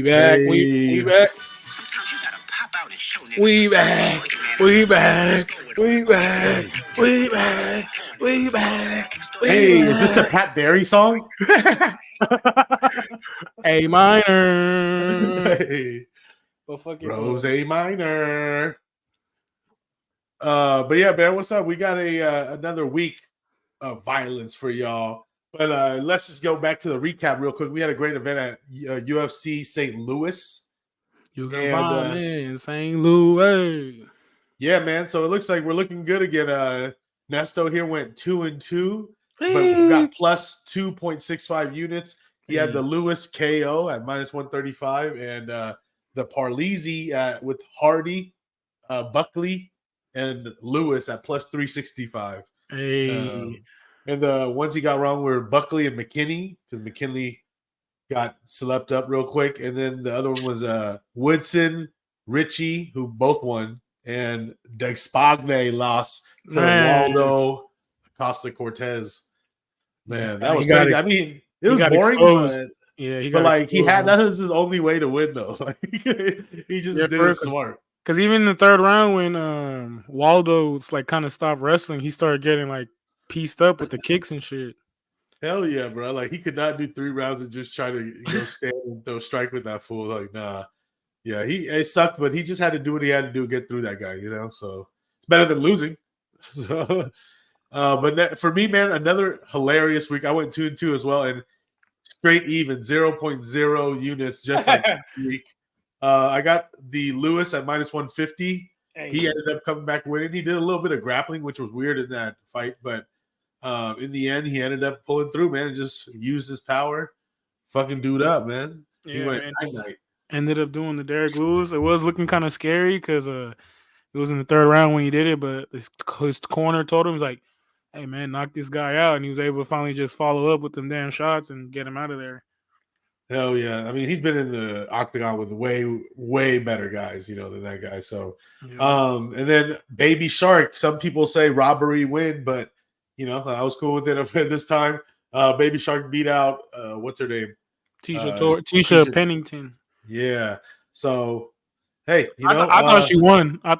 back. Hey. We back. We back. We back. We back. We back. We back. Hey, is this the Pat Barry song? A minor. Hey, But fucking Rose A minor. But yeah, man, what's up? We got another week of violence for y'all. But let's just go back to the recap real quick. We had a great event at UFC St. Louis. You can find me in St. Louis. Yeah, man. So it looks like we're looking good again. Nesto here went 2-2, but got plus 2.65 units. He had the Lewis KO at minus 135 and the Parlezy with Hardy, Buckley, and Lewis at plus 365. Hey. And the ones he got wrong were Buckley and McKinney, because McKinley got slept up real quick. And then the other one was Woodson, Richie, who both won, and Despagne lost to Waldo Acosta Cortez. Man, that was crazy. I mean, it was boring, but yeah, that was his only way to win, though. Like he just did it smart. Because even in the third round, when Waldo's like kind of stopped wrestling, he started getting like pieced up with the kicks and shit. Hell yeah, bro! Like he could not do 3 rounds and just try to stand and throw strike with that fool. Like nah, yeah, it sucked, but he just had to do what he had to do to get through that guy. So it's better than losing. So, but for me, man, another hilarious week. I went 2-2 as well, and straight even 0.0 units, just like week. I got the Lewis at minus 150. Hey. He ended up coming back winning. He did a little bit of grappling, which was weird in that fight, but in the end, he ended up pulling through, man, and just used his power. Fucking dude up, man. Yeah, he went night. Ended up doing the Derek Lewis. It was looking kind of scary because it was in the third round when he did it, but his corner told him, he's like, hey, man, knock this guy out. And he was able to finally just follow up with them damn shots and get him out of there. Hell yeah. I mean, he's been in the octagon with way, way better guys, than that guy. So, and then Baby Shark, some people say robbery win, but, I was cool with it at this time. Baby Shark beat out, what's her name? Tisha Pennington. Yeah. So, hey, I thought she won. I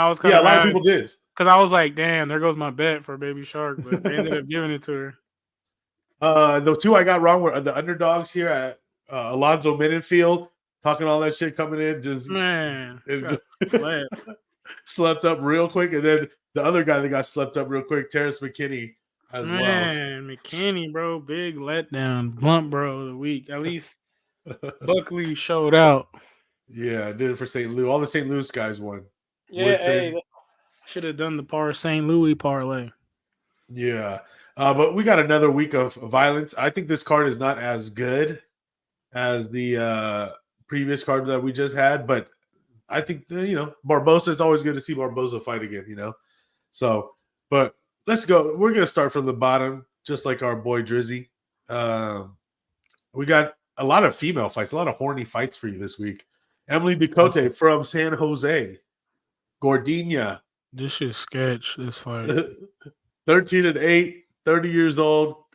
was kind of a lot of people did. Because I was like, damn, there goes my bet for Baby Shark, but they ended up giving it to her. The 2 I got wrong were the underdogs here at Alonzo Mendenfield, talking all that shit coming in, just slept up real quick, and then the other guy that got slept up real quick, Terrence McKinney, as well. Man, McKinney, bro, big letdown, blunt, bro, of the week. At least Buckley showed out. Yeah, I did it for St. Louis. All the St. Louis guys won. Yeah, should have done the St. Louis parlay. Yeah, but we got another week of violence. I think this card is not as good as the previous card that we just had, but I think Barboza, it's always good to see Barboza fight again, So, but let's go. We're gonna start from the bottom, just like our boy Drizzy. We got a lot of female fights, a lot of horny fights for you this week. Emily Ducote from San Jose, Gordina. This shit's sketch. This fight. 13-8, 30 years old.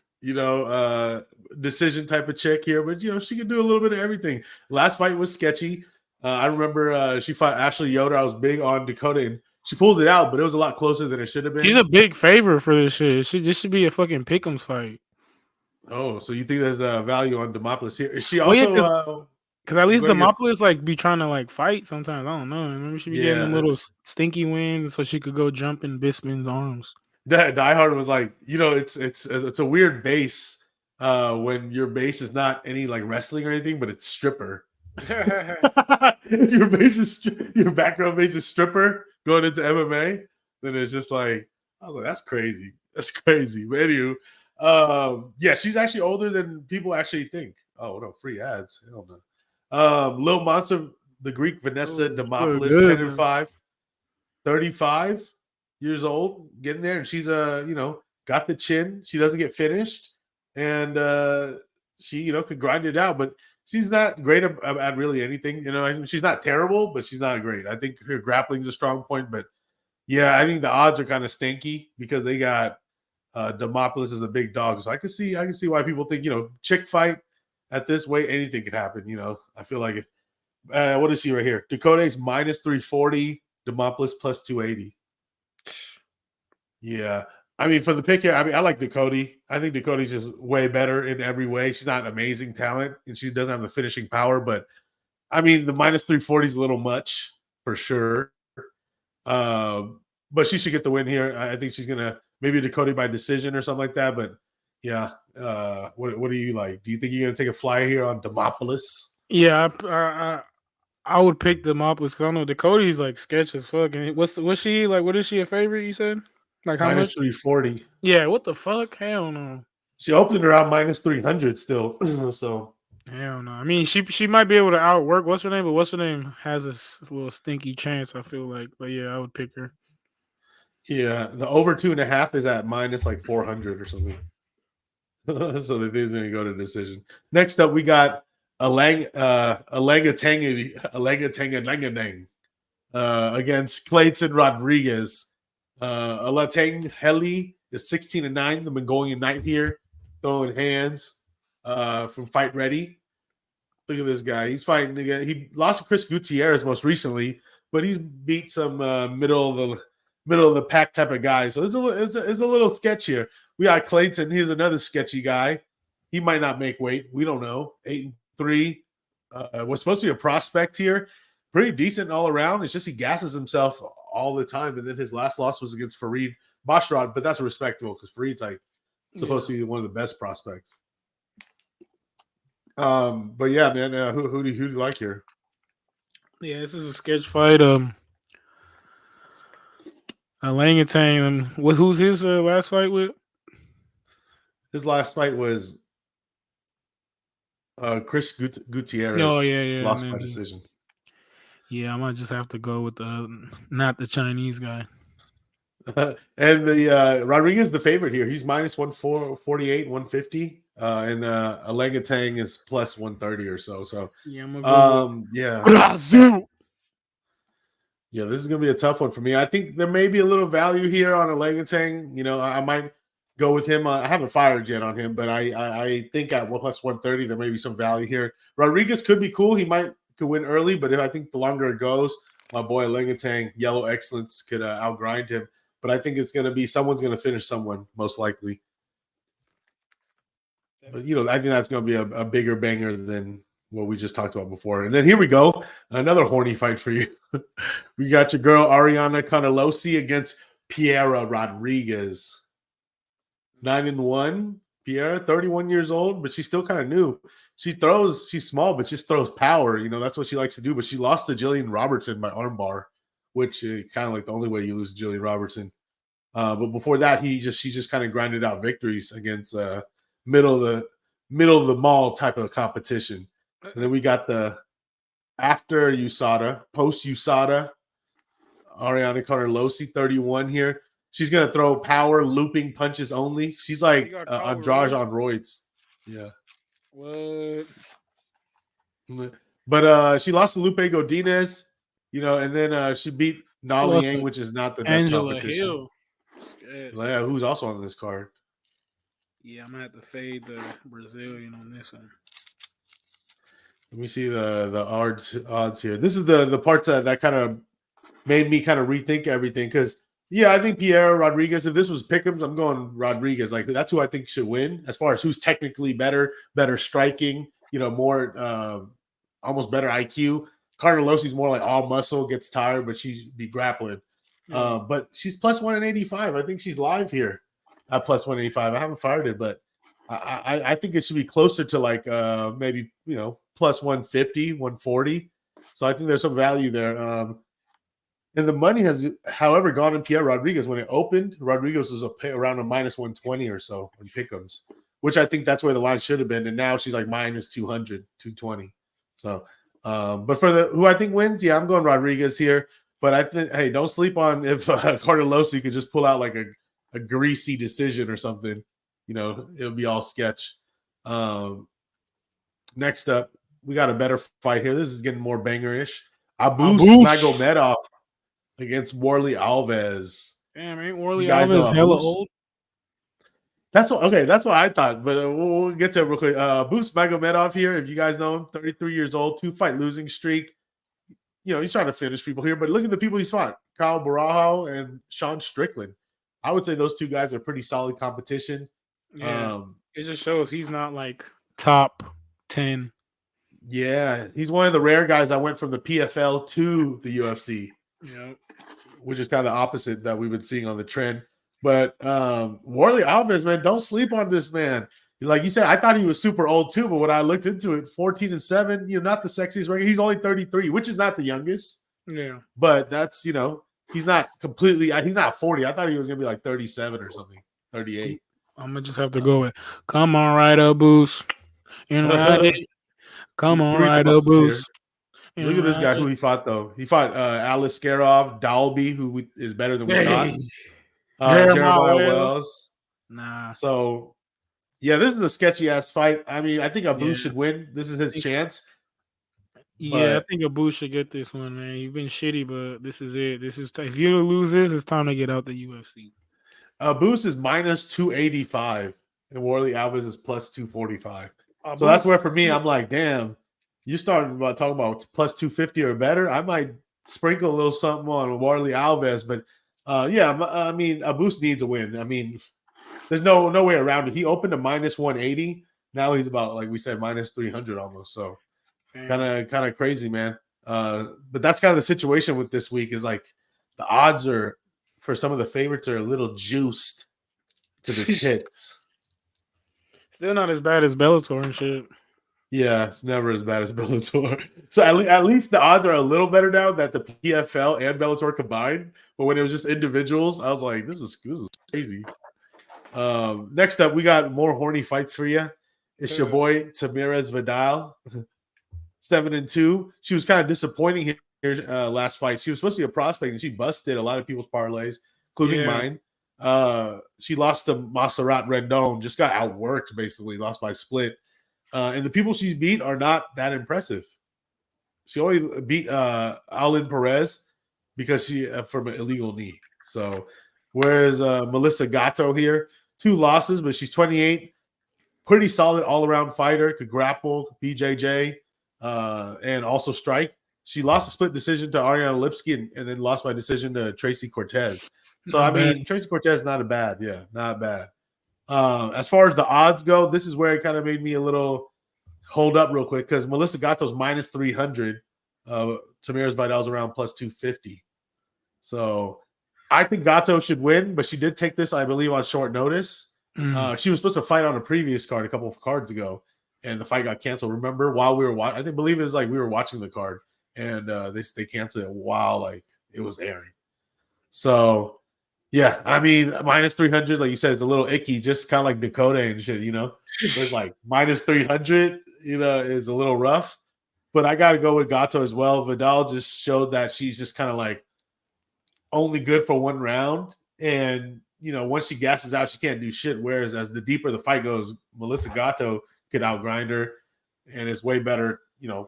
Decision type of chick here, but she can do a little bit of everything. Last fight was sketchy. I remember she fought Ashley Yoder. I was big on Dakota, and she pulled it out, but it was a lot closer than it should have been. She's a big favorite for this shit. This should be a fucking pick'em fight. Oh, so you think there's a value on Demopoulos here? Is she also? Because at least Demopoulos be trying to fight sometimes. I don't know. Maybe she be getting little stinky wins so she could go jump in Bisping's arms. Die Hard was like, it's a weird base when your base is not any wrestling or anything, but it's stripper. If your background base is stripper going into MMA, then it's just I was like, that's crazy. That's crazy. But anywho, yeah, she's actually older than people actually think. Oh no, free ads. Hell no. Lil Monster, the Greek Vanessa Demopoulos, 10-5, 35 years old, getting there, and she's got the chin. She doesn't get finished, and she could grind it out, but she's not great at really anything. She's not terrible, but she's not great. I think her grappling's a strong point, but yeah, I think the odds are kind of stinky because they got Demopoulos as a big dog. So I can see why people think chick fight. at this weight, anything could happen. I feel like what is she right here? Dakota's minus 340, Demopolis plus 280. Yeah. I mean, for the pick here, I mean, I like Dakota. I think Dakota's just way better in every way. She's not an amazing talent, and she doesn't have the finishing power, but I mean, the minus 340 is a little much for sure. But she should get the win here. I think she's gonna maybe Dakota by decision or something like that. But yeah, what do you like? Do you think you're gonna take a flyer here on Demopolis? Yeah, I would pick Demopolis because I know Dakota's like sketch as fuck. And what's she like? What is she a favorite? You said like how Minus much? 340. Yeah, what the fuck? Hell no. She opened around minus 300 still. So Hell no. I mean, she might be able to outwork what's her name, but what's her name has a little stinky chance. I feel like, but yeah, I would pick her. yeah, the over 2.5 is at minus like 400 or something. So the thing's gonna go to decision. Next up, we got Alangatanga against Clayton Rodriguez. Alatang Heli is 16-9. The Mongolian Knight here, throwing hands from Fight Ready. Look at this guy. He's fighting again. He lost to Chris Gutierrez most recently, but he's beat some middle of the pack type of guys. So it's a little sketch here. We got Clayton. He's another sketchy guy. He might not make weight. We don't know. 8-3. Was supposed to be a prospect here. Pretty decent all around. It's just he gasses himself all the time. And then his last loss was against Farid Bashrad, but that's respectable because Farid's like supposed to be one of the best prospects. But yeah, man, who do you like here? Yeah, this is a sketch fight. Orangutan. Who's his last fight with? His last fight was Chris Gutierrez. Oh yeah, lost by decision. Yeah, I might just have to go with not the Chinese guy. And the Rodriguez the favorite here. He's minus 148, 150. And Olangatang is plus 130 or so. So yeah, I'm gonna yeah. Brazil. Yeah, this is gonna be a tough one for me. I think there may be a little value here on Olangatang. I might go with him. I haven't fired yet on him, but I think at 1 plus 130 there may be some value here. Rodriguez could be cool. He could win early, but I think the longer it goes, my boy Olangatang, Yellow Excellence, could outgrind him. But I think it's going to be someone's going to finish someone, most likely. But, I think that's going to be a bigger banger than what we just talked about before. And then here we go. Another horny fight for you. We got your girl, Ariana Canalosi against Piera Rodriguez. 9-1. Piera, 31 years old, but she's still kind of new. She's small, but just throws power. That's what she likes to do. But she lost to Jillian Robertson by armbar, which is kind of like the only way you lose to Jillian Robertson. But before that, she just kind of grinded out victories against middle of the mall type of competition. And then we got the after USADA, post USADA, Ariana Canalosi, 31 here. She's gonna throw power, looping punches only. She's like Andrade on roids. Yeah. What? But she lost to Lupe Godinez, and then she beat Nali Yang, which is not the best Angela competition. Hill. Yeah, who's also on this card. Yeah, I'm gonna have to fade the Brazilian on this one. Let me see the odds here. This is the parts that kind of made me kind of rethink everything because I think Piera Rodriguez. If this was Pick'ems, I'm going Rodriguez. Like that's who I think should win as far as who's technically better striking. More almost better IQ. Canalosi's more like all muscle, gets tired, but she'd be grappling. But she's plus 185. I think she's live here at plus 185. I haven't fired it, but I think it should be closer to like maybe plus 150, 140. So I think there's some value there. And the money has, however, gone in Piera Rodriguez. When it opened, Rodriguez was around a minus 120 or so in pick'ems, which I think that's where the line should have been. And now she's like minus 200, 220. So, but for who I think wins, I'm going Rodriguez here. But I think, hey, don't sleep on if Canalosi could just pull out like a greasy decision or something. It'll be all sketch. Next up, we got a better fight here. This is getting more bangerish. Abus Magomedov against Warley Alves. Damn, ain't Warley Alves hella old? That's what okay. That's what I thought, but we'll get to it real quick. Boost Magomedov here, if you guys know him, 33 years old, 2-fight losing streak. He's trying to finish people here, but look at the people he's fought: Kyle Barajo and Sean Strickland. I would say those two guys are pretty solid competition. Yeah, it just shows he's not like top 10. Yeah, he's one of the rare guys that went from the PFL to the UFC. Yeah, Which is kind of the opposite that we've been seeing on the trend. But Warley Alves, man, don't sleep on this man. Like you said, I thought he was super old too, but when I looked into it, 14-7, not the sexiest record. He's only 33, which is not the youngest. yeah. But that's, he's not completely, he's not 40. I thought he was going to be like 37 or something, 38. I'm gonna just have to go with, come on, right up, Boost, and ride it. Come on, Three right up, losses here. Boost. Look at this guy who he fought, though. He fought Alice Skarov, Dalby, who is better than we thought. Jeremiah Wells. Nah. So, yeah, this is a sketchy-ass fight. I mean, I think Abu should win. This is his chance. Yeah, I think Abu should get this one, man. You've been shitty, but this is it. If you lose this, it's time to get out the UFC. Abu's is minus 285, and Warley Alves is plus 245. So that's where, for me, I'm like, damn, you started talking about plus 250 or better. I might sprinkle a little something on Warley Alves, but I mean, Abus needs a win. I mean, there's no way around it. He opened to minus 180. Now he's about, like we said, minus 300 almost. So kind of crazy, man. But that's kind of the situation with this week is like the odds are for some of the favorites are a little juiced to the tits. Still not as bad as Bellator and shit. Yeah, it's never as bad as Bellator. So at least the odds are a little better now that the PFL and Bellator combined. But when it was just individuals, I was like, this is crazy. Next up, we got more horny fights for you. It's your boy Tamirez Vidal, 7-2. She was kind of disappointing here last fight. She was supposed to be a prospect, and she busted a lot of people's parlays, including mine. She lost to Montserrat Rendon, just got outworked, basically, lost by split. And the people she beat are not that impressive. She only beat Alin Perez because she from an illegal knee. So, whereas Melissa Gatto here, 2 losses, but she's 28, pretty solid all-around fighter, could grapple, BJJ, and also strike. She lost a split decision to Ariana Lipsky and then lost by decision to Tracy Cortez. So, not bad. Tracy Cortez, not bad. Yeah, not bad. As far as the odds go, this is where it kind of made me a little hold up real quick because Melissa Gatto's minus 300. Tamirez Vidal's around plus 250. So I think Gatto should win, but she did take this, I believe, on short notice. She was supposed to fight on a previous card a couple of cards ago, and the fight got canceled. Remember, while we were watching, I believe it was like we were watching the card, and they canceled it while like it was airing. So. Yeah, I mean, minus 300, like you said, it's a little icky, just kind of like Dakota and shit, It's like minus 300, is a little rough. But I got to go with Gatto as well. Vidal just showed that she's just kind of like only good for one round. And, once she gasses out, she can't do shit. Whereas as the deeper the fight goes, Melissa Gatto could outgrind her and is way better,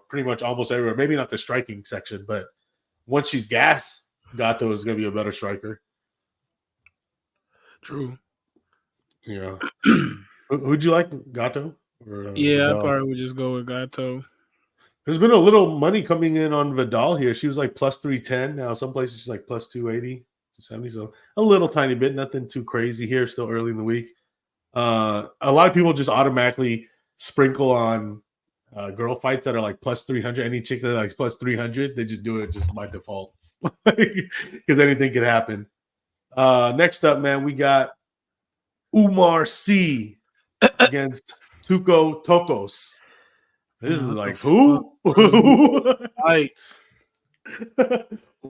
pretty much almost everywhere. Maybe not the striking section, but once she's gassed, Gatto is going to be a better striker. True. Yeah. Who'd you like, Gatto? Or, Vidal? I probably would just go with Gatto. There's been a little money coming in on Vidal here. She was like plus 310. Now some places she's like plus 280, 270. So a little tiny bit, nothing too crazy here. Still early in the week. A lot of people just automatically sprinkle on girl fights that are like plus 300. Any chick that like plus 300, they just do it just by default because anything could happen. Next up, man, we got Umar C against Tuco Tokos. This is like who? Right.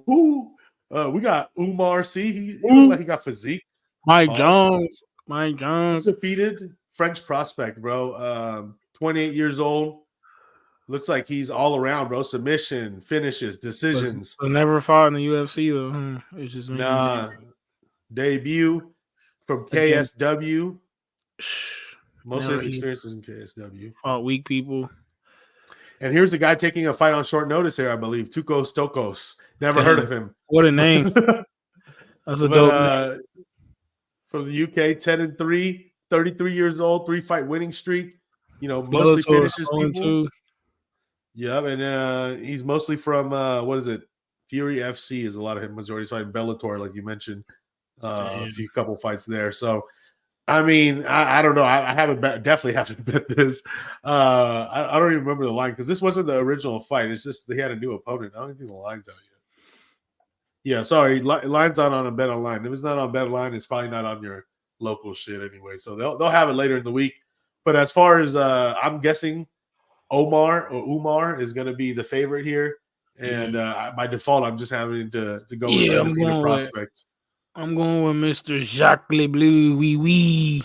Who? We got Umar C. He looked like he got physique. Mike Jones defeated French prospect, bro. 28 years old. Looks like he's all around, bro. Submission, finishes, decisions. But never fought in the UFC though. It's just debut from KSW. Most of his experiences in KSW. Fought weak people. And here's a guy taking a fight on short notice here, I believe. Tuco Stokos. Never heard of him. What a name. That's a dope name. From the UK, 10-3, 33 years old, 3-fight winning streak. Mostly Bellator finishes on people. too. Yep, and he's mostly from what is it? Fury FC is a lot of him. Majority fighting Bellator, like you mentioned, a couple fights there. So, I mean, I don't know. I haven't definitely haven't bet this. I don't even remember the line because this wasn't the original fight. It's just they had a new opponent. I don't think the line's out yet. Yeah, sorry, line's not on a bet online. If it's not on bet online, it's probably not on your local shit anyway. So they'll have it later in the week. But as far as I'm guessing, Umar is going to be the favorite here, and by default, I'm just having to go with undefeated prospect. I'm going with Mr. Jacques Le Bleu. Oui.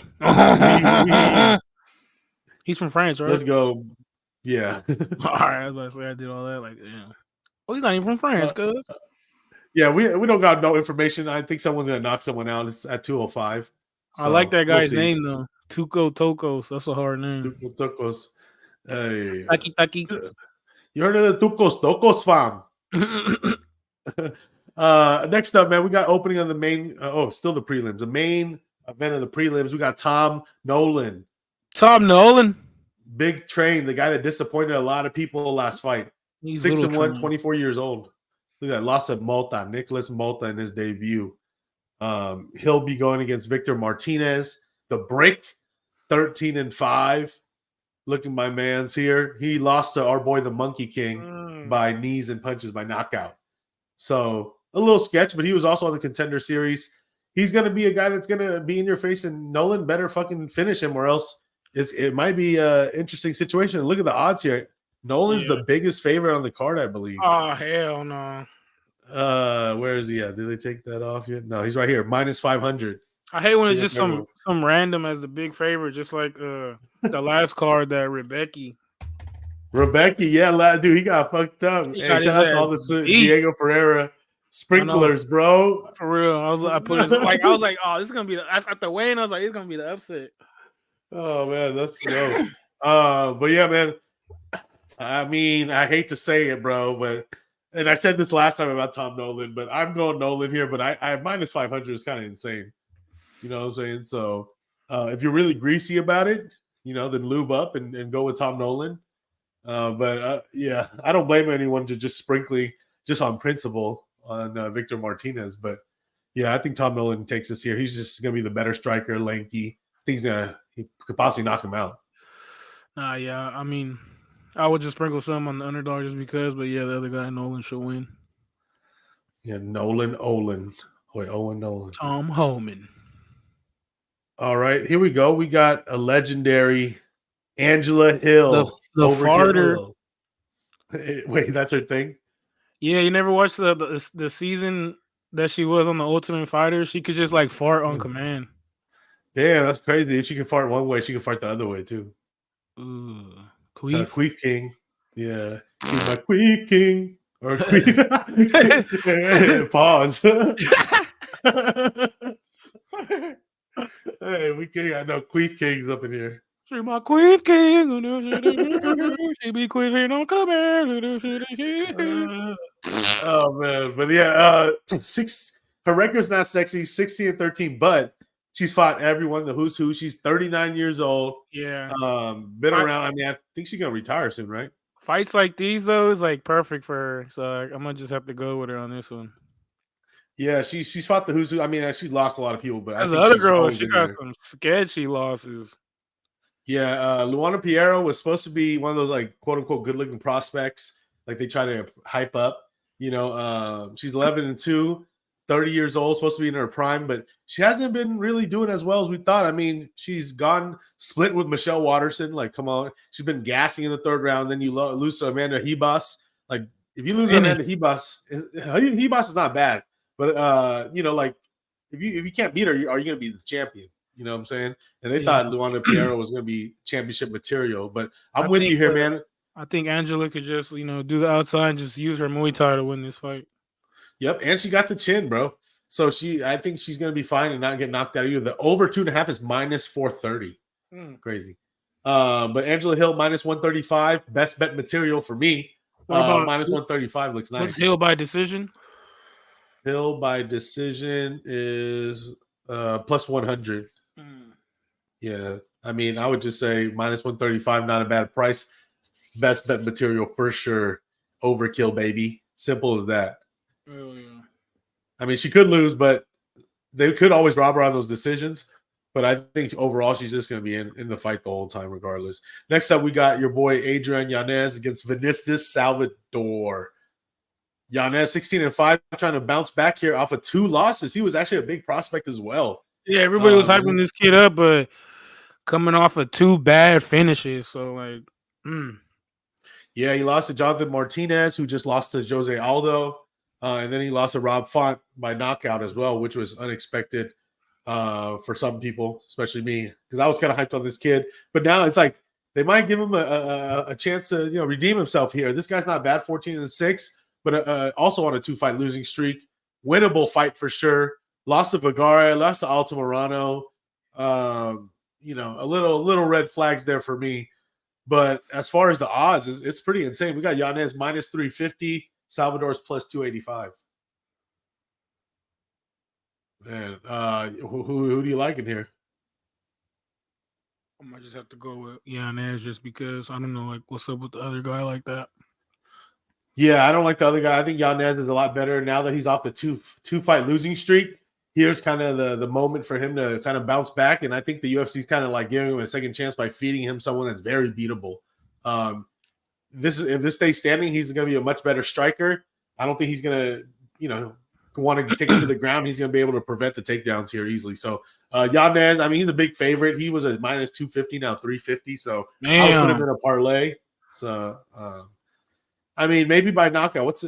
He's from France, right? Let's go. Yeah. All right, I was about to say I did all that. Like, yeah. Oh, he's not even from France, cuz. Yeah, we don't got no information. I think someone's gonna knock someone out. It's at 205. So, I like that guy's name though. Tuco Tokos. That's a hard name. Tuco Tokos. Hey. Taki. You heard of the Tucos Tokos fam? Next up, man, we got opening on the main. Still the prelims. The main event of the prelims. We got Tom Nolan. Big Train, the guy that disappointed a lot of people last fight. 6-1, 24 years old. Look at that. Lost at Malta. Nicholas Malta in his debut. He'll be going against Victor Martinez. The Brick, 13-5. Look at my man's here. He lost to our boy, the Monkey King, by knees and punches, by knockout. So a little sketch, but he was also on the Contender Series. He's going to be a guy that's going to be in your face, and Nolan better fucking finish him, or else it might be an interesting situation. Look at the odds here. Nolan's the biggest favorite on the card, I believe. Oh, hell no. Where is he at? Did they take that off yet? No, he's right here. -500. I hate when it's just some random as the big favorite, just like the last card that Rebecca, yeah, dude, he got fucked up. Hey, shout out to all the Diego Ferreira sprinklers, bro. For real. I was like, oh, this is gonna be at the weigh-in. I was like, it's gonna be the upset. Oh man, that's dope. But yeah, man. I mean, I hate to say it, bro, and I said this last time about Tom Nolan, but I'm going Nolan here. But I -500 is kind of insane. You know what I'm saying? So if you're really greasy about it, then lube up and go with Tom Nolan. Yeah, I don't blame anyone to just sprinkling just on principle on Victor Martinez. But yeah, I think Tom Nolan takes this here. He's just going to be the better striker, lanky. I think he could possibly knock him out. Yeah. I mean, I would just sprinkle some on the underdog just because. But yeah, the other guy, Nolan, should win. Yeah, Nolan. Owen Nolan. Tom Homan. All right, here we go. We got a legendary Angela Hill. The farter. Wait, that's her thing? Yeah, you never watched the season that she was on the Ultimate Fighter? She could just like fart on command. Damn, that's crazy. If she can fart one way, she can fart the other way too. Queef King. Yeah. She's my Queef King. Or Queef. Pause. Hey, we got no Queef Kings up in here. She my Queef King. She be queefing on command. Oh man, but yeah, her record's not sexy, 16-13, but she's fought everyone, the who's who. She's 39 years old. Yeah. Been around. I mean, I think she's gonna retire soon, right? Fights like these though is like perfect for her. So I'm gonna just have to go with her on this one. Yeah, she's fought the who's who. I mean, she lost a lot of people, but as the other girl, she got some sketchy losses. Yeah, Luana Piero was supposed to be one of those like quote unquote good looking prospects, like they try to hype up. She's 11-2, 30 years old, supposed to be in her prime, but she hasn't been really doing as well as we thought. I mean, she's gone split with Michelle Watterson. Like, come on, she's been gassing in the third round. Then you lose to Amanda Hebas. Like, if you lose to Amanda Hebas is not bad. But like if you can't beat her, are you going to be the champion? You know what I'm saying? And they thought Luana Piero was going to be championship material. But I'm with you here, man. I think Angela could just do the outside and just use her Muay Thai to win this fight. Yep, and she got the chin, bro. So I think she's going to be fine and not get knocked out either. The over 2.5 is -430. Crazy. But Angela Hill -135, best bet material for me. -135 looks nice. What's Hill by decision? Hill by decision is +100. Yeah. I mean, I would just say minus 135, not a bad price. Best bet material for sure. Overkill, baby. Simple as that. Oh yeah. I mean, she could lose, but they could always rob her on those decisions. But I think overall, she's just going to be in the fight the whole time, regardless. Next up, we got your boy Adrian Yanez against Vinicius Salvador. Yanez 16-5, trying to bounce back here off of 2 losses. He was actually a big prospect as well. Yeah, everybody was hyping this kid up, but coming off of 2 bad finishes, so like, Yeah, he lost to Jonathan Martinez, who just lost to Jose Aldo, and then he lost to Rob Font by knockout as well, which was unexpected for some people, especially me, because I was kind of hyped on this kid. But now it's like they might give him a chance to redeem himself here. This guy's not bad, 14-6, but also on a 2-fight losing streak. Winnable fight for sure. Lost to Vergara, lost to Altamirano. A little red flags there for me. But as far as the odds, it's pretty insane. We got Yanez minus 350, Salvador's plus 285. Man, who do you like in here? I might just have to go with Yanez just because I don't know like what's up with the other guy like that. Yeah, I don't like the other guy. I think Yanez is a lot better now that he's off the two-fight losing streak. Here's kind of the moment for him to kind of bounce back, and I think the UFC's kind of like giving him a second chance by feeding him someone that's very beatable. If this stays standing, he's going to be a much better striker. I don't think he's going to, want to take it to the ground. He's going to be able to prevent the takedowns here easily. So Yanez, I mean, he's a big favorite. He was a minus 250, now 350. So I would put him in a parlay. So I mean, maybe by knockout. What's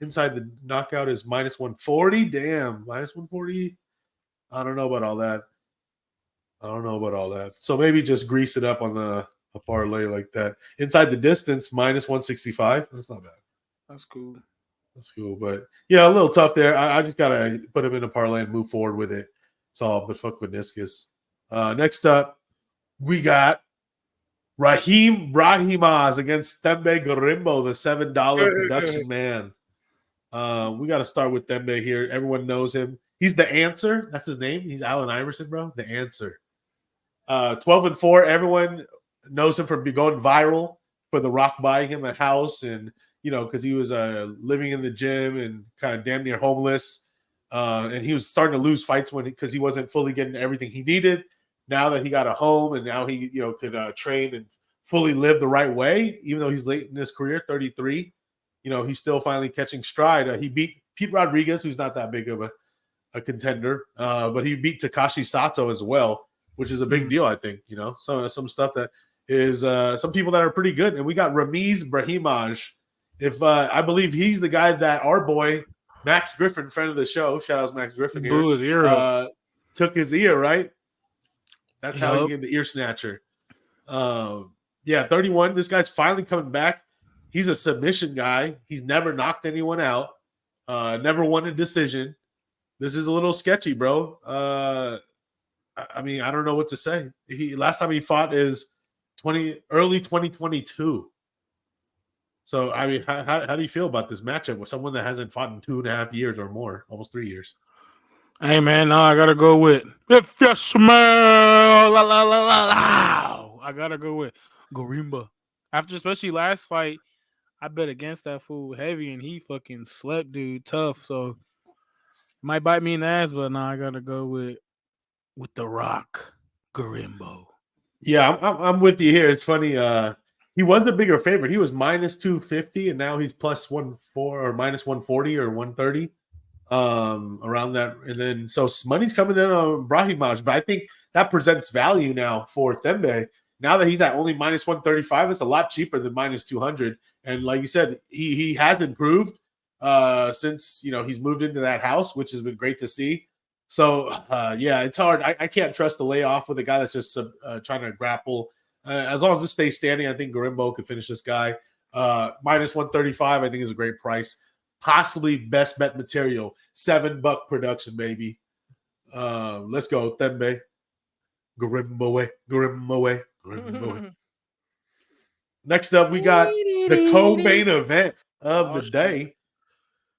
inside the knockout is minus 140. Damn, minus 140. I don't know about all that. So maybe just grease it up on a parlay like that. Inside the distance, minus 165. That's not bad. That's cool. But yeah, a little tough there. I just gotta put him in a parlay and move forward with it. It's all but fuck Meniscus. Next up, we got Raheem Brahimaz against Thembe Gorimbo, the $7 production man. We got to start with Thembe here. Everyone knows him. He's the answer. That's his name. He's Allen Iverson, bro. The answer. 12-4. Everyone knows him from going viral for The Rock buying him a house, and because he was living in the gym and kind of damn near homeless. And he was starting to lose fights because he wasn't fully getting everything he needed. Now that he got a home and now he could train and fully live the right way, even though he's late in his career, 33, he's still finally catching stride. He beat Pete Rodriguez, who's not that big of a contender, but he beat Takashi Sato as well, which is a big deal, I think. Some stuff that is some people that are pretty good. And we got Ramiz Brahimaj. If I believe he's the guy that our boy Max Griffin, friend of the show, shout out to Max Griffin here, his ear took his ear, right? That's how you get the ear snatcher. 31. This guy's finally coming back. He's a submission guy. He's never knocked anyone out. Never won a decision. This is a little sketchy, bro. I mean, I don't know what to say. Last time he fought is early 2022. So, I mean, how do you feel about this matchup with someone that hasn't fought in 2.5 years or more, almost 3 years? Hey, man, no, I got to go with if you smell, I got to go with Gorimba. After especially last fight, I bet against that fool heavy, and he fucking slept, dude, tough. So, might bite me in the ass, but I got to go with The Rock, Gorimbo. Yeah, I'm with you here. It's funny. He was a bigger favorite. He was minus 250, and now he's plus 140 or minus 140 or 130, around that. And then so money's coming in on Brahimaj, but I think that presents value now for Thembe. Now that he's at only minus 135, it's a lot cheaper than minus 200. And like you said, he has improved since he's moved into that house, which has been great to see. So yeah, it's hard. I can't trust the layoff with a guy that's just trying to grapple. As long as it stays standing, I think Gorimbo could finish this guy. Minus 135, I think is a great price. Possibly best bet material. $7 production, baby. Let's go, Thembe. Gorimbo. Next up, we got the co-main event of the day.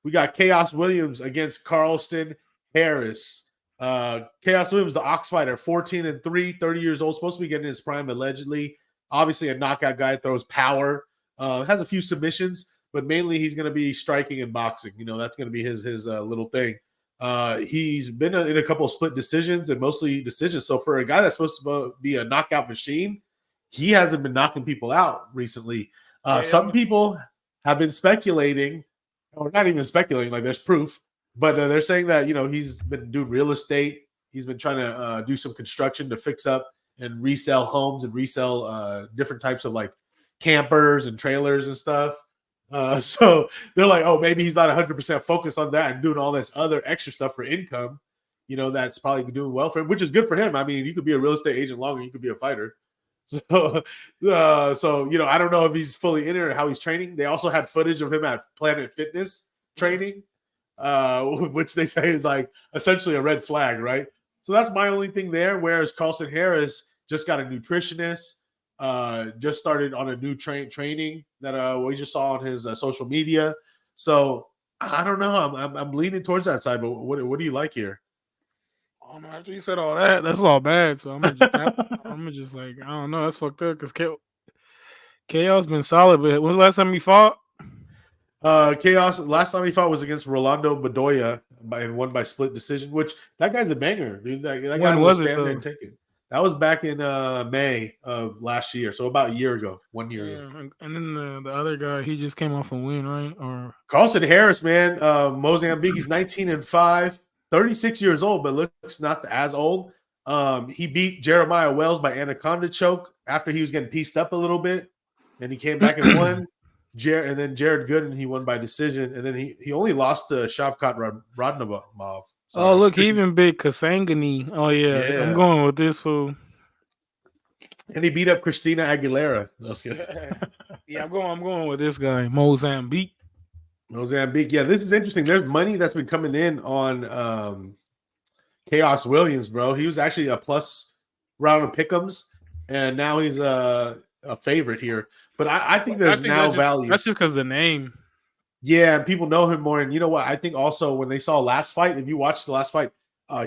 We got Chaos Williams against Carlston Harris. Chaos Williams, the Ox fighter, 14-3, 30 years old, supposed to be getting his prime allegedly. Obviously, a knockout guy, throws power, has a few submissions, but mainly he's going to be striking and boxing. That's going to be his little thing. He's been in a couple of split decisions and mostly decisions. So for a guy that's supposed to be a knockout machine, he hasn't been knocking people out recently. Some people have been speculating, or not even speculating, like there's proof, but they're saying that, he's been doing real estate. He's been trying to do some construction to fix up and resell homes and resell different types of like campers and trailers and stuff. So they're like, oh, maybe he's not 100% focused on that and doing all this other extra stuff for income, that's probably doing well for him, which is good for him. I mean, you could be a real estate agent longer, you could be a fighter. So, I don't know if he's fully in it or how he's training. They also had footage of him at Planet Fitness training, which they say is like essentially a red flag, right? So that's my only thing there. Whereas Carlson Harris just got a nutritionist, just started on a new training that we just saw on his social media. So I don't know. I'm leaning towards that side, but what do you like here? Oh no! After you said all that, that's all bad. So I'm gonna just like I don't know. That's fucked up because KO's been solid. But when's the last time he fought? Chaos. Last time he fought was against Rolando Bedoya and won by split decision. Which that guy's a banger, dude. That guy will stand there and take it. That was back in May of last year, so about a year ago, 1 year ago. And then the other guy, he just came off a win, right? Or Carlson Harris, man, Mozambique. He's 19-5, 36 years old, but looks not as old. He beat Jeremiah Wells by anaconda choke after he was getting pieced up a little bit, and he came back and won. And then Jared Gooden, he won by decision, and then he only lost to Shavkat Radnabov. Oh, look, he even beat Kasangani. Oh yeah, I'm going with this fool. And he beat up Christina Aguilera. That's good. Yeah, I'm going with this guy, Mozambique. Yeah, this is interesting. There's money that's been coming in on Chaos Williams, bro. He was actually a plus round of pick'ems, and now he's a favorite here. But I think there's value. That's just because of the name. Yeah, and people know him more. And you know what? I think also when they saw last fight, if you watched the last fight,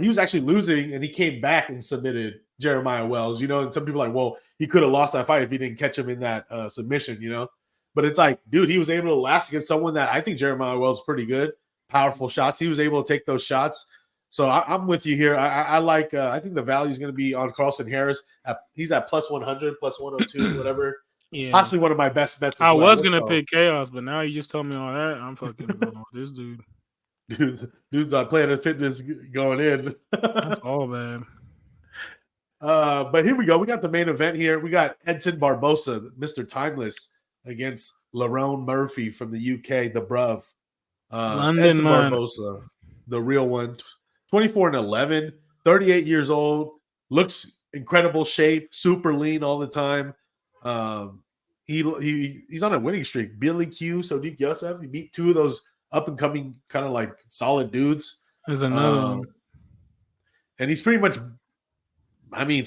he was actually losing, and he came back and submitted Jeremiah Wells. And some people are like, well, he could have lost that fight if he didn't catch him in that submission. But it's like, dude, he was able to last against someone that I think Jeremiah Wells is pretty good, powerful shots. He was able to take those shots. So I'm with you here. I like. I think the value is going to be on Carlson Harris. He's at plus 100, plus 102, whatever. Yeah. Possibly one of my best bets. I was going to pick Chaos, but now you just told me all that. I'm fucking going with this dude. Dude's on Planet Fitness going in. That's all bad. But here we go. We got the main event here. We got Edson Barboza, Mr. Timeless, against Lerone Murphy from the UK, the bruv. Edson Barboza, the real one. 24-11, 38 years old, looks incredible shape, super lean all the time. He's on a winning streak. Billy Q, Sodiq Yosef, he beat two of those up and coming kind of like solid dudes. There's another one. And he's pretty much,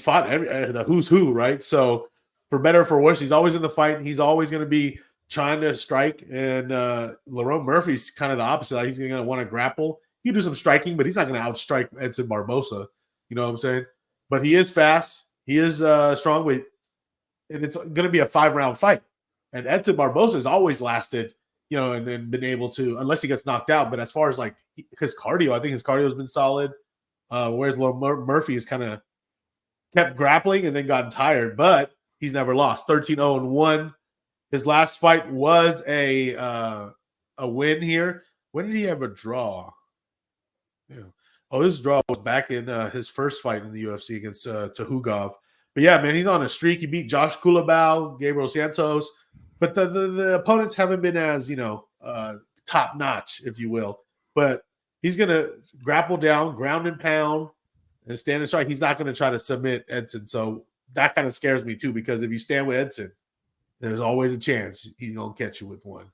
fought the who's who, right? So for better or for worse, he's always in the fight. He's always going to be trying to strike. And Lerone Murphy's kind of the opposite. Like he's going to want to grapple. He can do some striking, but he's not going to outstrike Edson Barboza. You know what I'm saying? But he is fast. He is strong weight. And it's going to be a 5-round fight. And Edson Barboza has always lasted, and then been able to, unless he gets knocked out. But as far as like his cardio, I think his cardio has been solid. Whereas Murphy has kind of kept grappling and then gotten tired, but he's never lost. 13-0-1. His last fight was a win here. When did he have a draw? Yeah. Oh, his draw was back in his first fight in the UFC against Tuhugov. But yeah, man, he's on a streak. He beat Josh Kulabau, Gabriel Santos, but the opponents haven't been as top notch, if you will. But he's gonna grapple down, ground and pound, and stand and strike. He's not gonna try to submit Edson. So that kind of scares me too, because if you stand with Edson, there's always a chance he's gonna catch you with one.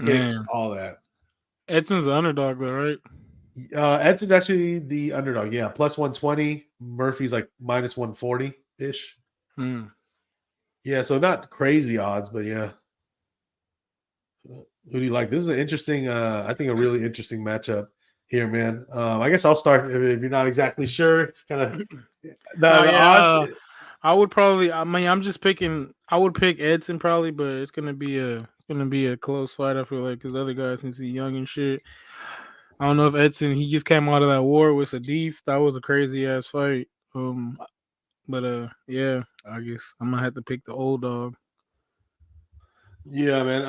Kicks, all that. Edson's the underdog, though, right? Edson's actually the underdog. Yeah, plus 120. Murphy's like minus 140-ish. Yeah, so not crazy odds, but yeah. Who do you like? This is an interesting, I think a really interesting matchup here, man. I guess I'll start if you're not exactly sure. Kind of No, the yeah. odds. I would probably. I mean, I'm just picking. I would pick Edson probably, but it's gonna be a close fight. I feel like because other guys, since he's young and shit. I don't know if Edson. He just came out of that war with Sadif. That was a crazy ass fight. But yeah. I guess I'm gonna have to pick the old dog. Yeah, man.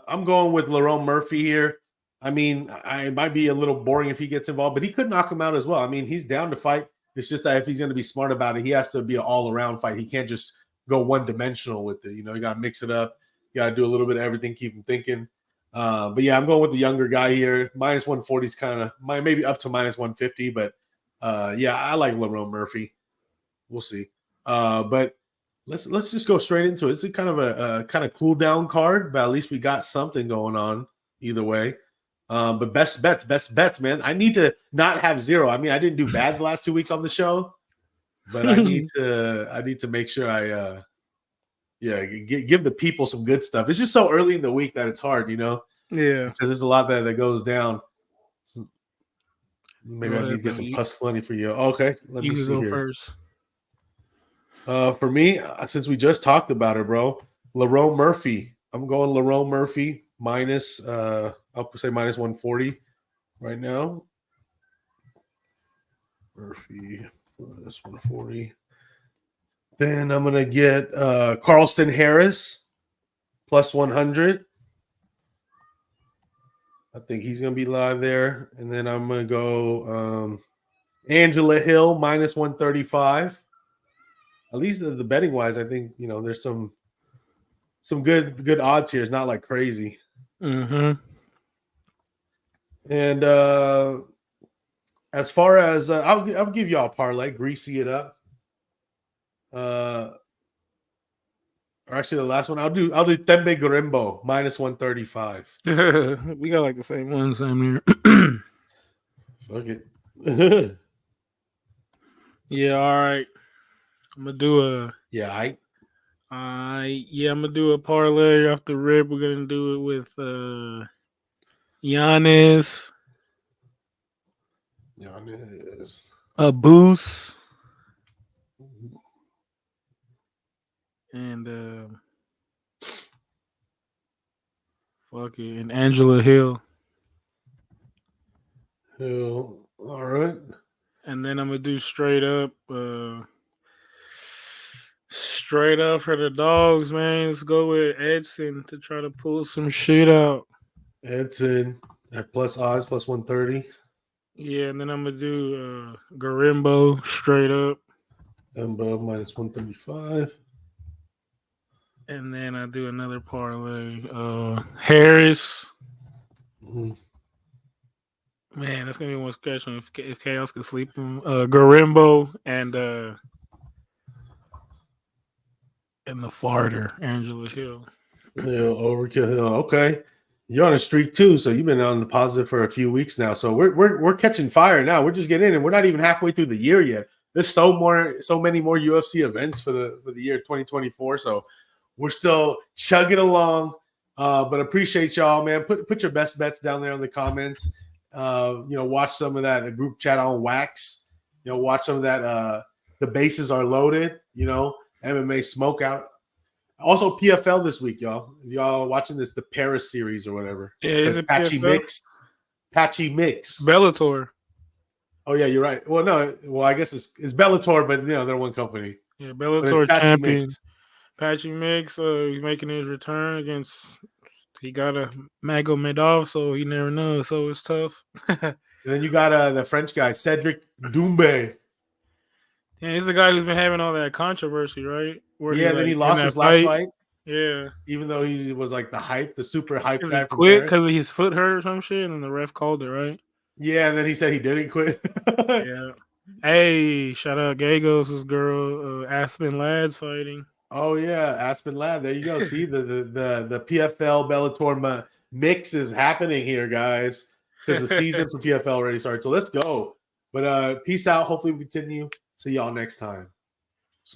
I'm going with Lerone Murphy here. I mean, it might be a little boring if he gets involved, but he could knock him out as well. I mean, he's down to fight. It's just that if he's going to be smart about it, he has to be an all-around fight. He can't just go one-dimensional with it. You know, you got to mix it up. You got to do a little bit of everything, keep him thinking. But yeah, I'm going with the younger guy here. Minus 140 is kind of maybe up to minus 150, but yeah, I like Lerone Murphy. We'll see. But let's just go straight into it. It's a kind of a kind of cool down card, but at least we got something going on either way. But best bets, man. I need to not have zero. I mean, I didn't do bad the last 2 weeks on the show, but I need to make sure I give the people some good stuff. It's just so early in the week that it's hard, you know. Yeah, because there's a lot that goes down. Maybe I need to get some plus money for you. Okay, let me see go here. first. For me, since we just talked about it, bro, Lerone Murphy. I'm going Lerone Murphy minus. I'll say minus 140 right now. Murphy minus 140. Then I'm gonna get Carlston Harris plus 100. I think he's gonna be live there. And then I'm gonna go Angela Hill minus 135. At least the betting wise, I think there's some good odds here. It's not like crazy. Mm-hmm. And as far as I'll give y'all a parlay, greasy it up. Or actually, the last one I'll do Tembe Gorimbo minus 135. We got like the same one, Sam here. Fuck it. Yeah, all right. I'm gonna do a yeah. I'm gonna do a parlay off the rip. We're gonna do it with Giannis. A boost. And and Angela Hill. Hill. All right. And then I'm gonna do straight up for the dogs, man. Let's go with Edson to try to pull some shit out. Edson at plus odds, plus 130. Yeah, and then I'm gonna do Garimbo straight up. Above minus 135. And then I do another parlay. Harris. Mm-hmm. Man, that's gonna be one special if Chaos can sleep him. Garimbo and the farter, Angela Hill. Yeah, overkill. Okay, you're on a streak too, so you've been on the positive for a few weeks now. So we're catching fire now. We're just getting in, and we're not even halfway through the year yet. There's so many more UFC events for the year 2024. So we're still chugging along. But appreciate y'all, man. Put your best bets down there in the comments. Watch some of that group chat on Wax. Watch some of that. The bases are loaded. MMA SmokeOut. Also PFL this week, y'all. If y'all watching this, the Paris series or whatever. Yeah, is it Patchy PFL? Patchy Mix. Bellator. Oh yeah, you're right. Well, no, I guess it's Bellator, but they're one company. Yeah, Bellator champion. Patchy Mix. He's making his return against. He got a Magomedov, so you never know. So it's tough. And then you got the French guy, Cedric Doumbé. Yeah, he's the guy who's been having all that controversy, right? Then he lost his last fight. Yeah. Even though he was like the super hype guy. He quit because his foot hurt or some shit, and the ref called it, right? Yeah, and then he said he didn't quit. Yeah. Hey, shout out Gagos' girl, Aspen Ladd's fighting. Oh yeah, Aspen Ladd. There you go. See the PFL Bellator mix is happening here, guys. Because the season for PFL already started. So let's go. But peace out. Hopefully we continue. See y'all next time.